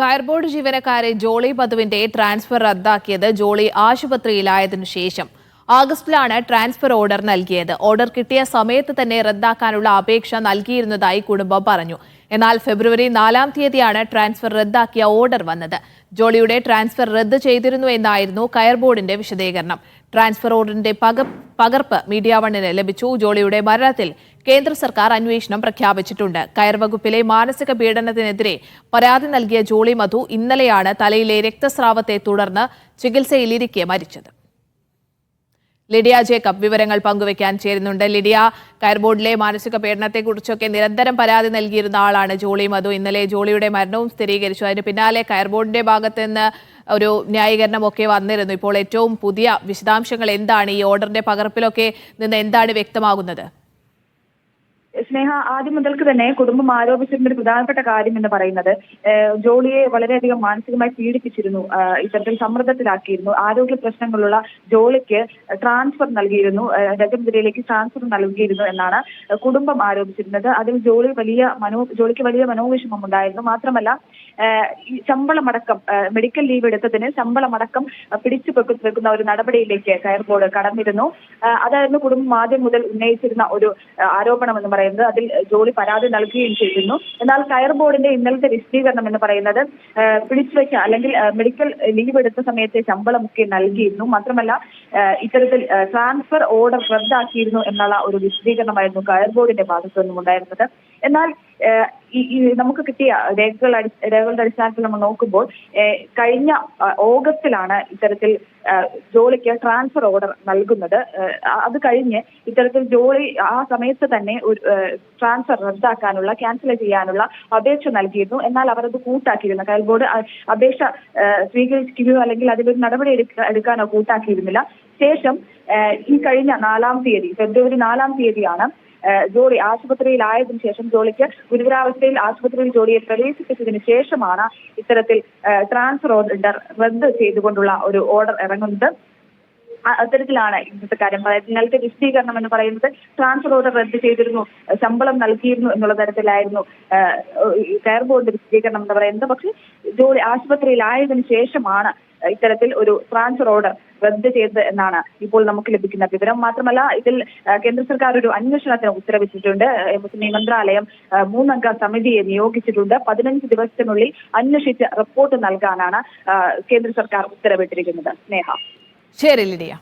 Coir Board ജീവനക്കാരെ ജോളി മധുവിന്റെ transfer റദ്ദാക്കിയത് ജോളി ആശുപത്രിയിലായതിനു ശേഷം ആഗസ്റ്റിലാണ് ട്രാൻസ്ഫർ ഓർഡർ നൽകിയത്. ഓർഡർ കിട്ടിയ സമയത്ത് തന്നെ റദ്ദാക്കാനുള്ള അപേക്ഷ നൽകിയിരുന്നതായി കുടുംബം പറഞ്ഞു. എന്നാൽ ഫെബ്രുവരി 4-ാം തീയതിയാണ് ട്രാൻസ്ഫർ റദ്ദാക്കിയ ഓർഡർ വന്നത്. ജോളിയുടെ ട്രാൻസ്ഫർ റദ്ദ് ചെയ്തിരുന്നു എന്നായിരുന്നു കയർബോർഡിന്റെ വിശദീകരണം. ട്രാൻസ്ഫർ ഓർഡറിന്റെ പകർപ്പ് മീഡിയ വണ്ണിന് ലഭിച്ചു. ജോളിയുടെ മരണത്തിൽ കേന്ദ്ര സർക്കാർ അന്വേഷണം പ്രഖ്യാപിച്ചിട്ടുണ്ട്. കയർ വകുപ്പിലെ മാനസിക പീഡനത്തിനെതിരെ പരാതി നൽകിയ ജോളി മധു ഇന്നലെയാണ് തലയിലെ രക്തസ്രാവത്തെ തുടർന്ന് ചികിത്സയിലിരിക്കെ മരിച്ചത്. ലിഡിയ ജേക്കബ് വിവരങ്ങൾ പങ്കുവയ്ക്കാൻ ചേരുന്നുണ്ട്. ലിഡിയ, കയർബോർഡിലെ മാനസിക പീഡനത്തെക്കുറിച്ചൊക്കെ നിരന്തരം പരാതി നൽകിയിരുന്ന ആളാണ് ജോളി മധു. ഇന്നലെ ജോളിയുടെ മരണവും സ്ഥിരീകരിച്ചു. അതിന് പിന്നാലെ കയർബോർഡിന്റെ ഭാഗത്ത് നിന്ന് ഒരു ന്യായീകരണമൊക്കെ വന്നിരുന്നു. ഇപ്പോൾ ഏറ്റവും പുതിയ വിശദാംശങ്ങൾ എന്താണ്? ഈ ഓർഡറിന്റെ പകർപ്പിലൊക്കെ നിന്ന് എന്താണ് വ്യക്തമാകുന്നത്? സ്നേഹ, ആദ്യം മുതൽക്ക് തന്നെ കുടുംബം ആരോപിച്ചിരുന്ന ഒരു പ്രധാനപ്പെട്ട കാര്യം എന്ന് പറയുന്നത് ജോളിയെ വളരെയധികം മാനസികമായി പീഡിപ്പിച്ചിരുന്നു, ഇത്തരത്തിൽ സമ്മർദ്ദത്തിലാക്കിയിരുന്നു. ആരോഗ്യ പ്രശ്നങ്ങളുള്ള ജോളിക്ക് ട്രാൻസ്ഫർ നൽകിയിരുന്നു, രജപുരയിലേക്ക് ട്രാൻസ്ഫർ നൽകിയിരുന്നു എന്നാണ് കുടുംബം ആരോപിച്ചിരുന്നത്. അതിൽ ജോളിക്ക് വലിയ മനോവിഷമം ഉണ്ടായിരുന്നു. മാത്രമല്ല, ഈ ശമ്പളമടക്കം മെഡിക്കൽ ലീവ് എടുത്തതിന് ശമ്പളമടക്കം പിടിച്ചു വെക്കുന്ന ഒരു നടപടിയിലേക്ക് കയർബോർഡ് കടന്നിരുന്നു. അതായിരുന്നു കുടുംബം ആദ്യം മുതൽ ഉന്നയിച്ചിരുന്ന ഒരു ആരോപണം എന്ന് പറയുന്നത്. അതിൽ ജോളി പരാതി നൽകുകയും ചെയ്തിരുന്നു. എന്നാൽ കയർബോർഡിന്റെ ഇന്നലത്തെ വിശദീകരണം എന്ന് പറയുന്നത് പിടിച്ചുവെച്ച അല്ലെങ്കിൽ മെഡിക്കൽ ലീവ് എടുത്ത സമയത്തെ ശമ്പളമൊക്കെ നൽകിയിരുന്നു. മാത്രമല്ല, ഇത്തരത്തിൽ ട്രാൻസ്ഫർ ഓർഡർ റദ്ദാക്കിയിരുന്നു എന്നുള്ള ഒരു വിശദീകരണമായിരുന്നു കയർബോർഡിന്റെ ഭാഗത്തു നിന്നും ഉണ്ടായിരുന്നത്. എന്നാൽ നമുക്ക് കിട്ടിയ രേഖകളുടെ അടിസ്ഥാനത്തിൽ നമ്മൾ നോക്കുമ്പോൾ കഴിഞ്ഞ ഓഗസ്റ്റിലാണ് ഇത്തരത്തിൽ ജോളിക്ക് ട്രാൻസ്ഫർ ഓർഡർ നൽകുന്നത്. അത് കഴിഞ്ഞ് ഇത്തരത്തിൽ ജോളി ആ സമയത്ത് തന്നെ ഒരു ട്രാൻസ്ഫർ റദ്ദാക്കാനുള്ള, ക്യാൻസൽ ചെയ്യാനുള്ള അപേക്ഷ നൽകിയിരുന്നു. എന്നാൽ അവർ അത് കൂട്ടാക്കിയിരുന്നു. കയർബോർഡ് അപേക്ഷ സ്വീകരിക്കുകയോ അല്ലെങ്കിൽ അതിലൊരു നടപടി എടുക്കാനോ കൂട്ടാക്കിയിരുന്നില്ല. ശേഷം ഈ കഴിഞ്ഞ 4-ാം തീയതി, ഫെബ്രുവരി 4-ാം തീയതിയാണ് ജോളി ആശുപത്രിയിലായതിനു ശേഷം, ജോളിക്ക് ഗുരുതരാവസ്ഥയിൽ ആശുപത്രിയിൽ ജോളിയെ പ്രവേശിപ്പിച്ചതിന് ശേഷമാണ് ഇത്തരത്തിൽ ട്രാൻസ്ഫർ ഓർഡർ റദ്ദ് ചെയ്തുകൊണ്ടുള്ള ഒരു ഓർഡർ ഇറങ്ങുന്നത്. അത്തരത്തിലാണ് ഇന്നത്തെ കാര്യം. ഇന്നലത്തെ വിശദീകരണം എന്ന് പറയുന്നത് ട്രാൻസ്ഫർ ഓർഡർ റദ്ദ് ചെയ്തിരുന്നു, ശമ്പളം നൽകിയിരുന്നു എന്നുള്ള തരത്തിലായിരുന്നു കയർബോർഡിന്റെ വിശദീകരണം എന്ന് പറയുന്നത്. പക്ഷേ ജോലി ആശുപത്രിയിലായതിനു ശേഷമാണ് ഇത്തരത്തിൽ ഒരു ട്രാൻസ്ഫർ ഓർഡർ റദ്ദ് ചെയ്തത് എന്നാണ് ഇപ്പോൾ നമുക്ക് ലഭിക്കുന്ന വിവരം. മാത്രമല്ല, ഇതിൽ കേന്ദ്ര സർക്കാർ ഒരു അന്വേഷണത്തിന് ഉത്തരവിട്ടിട്ടുണ്ട്. മന്ത്രാലയം 3-അംഗ സമിതിയെ നിയോഗിച്ചിട്ടുണ്ട്. 15 ദിവസത്തിനുള്ളിൽ അന്വേഷിച്ച് റിപ്പോർട്ട് നൽകാനാണ് കേന്ദ്ര സർക്കാർ ഉത്തരവിട്ടിരിക്കുന്നത്. സ്നേഹ. ശരി ലിഡിയ.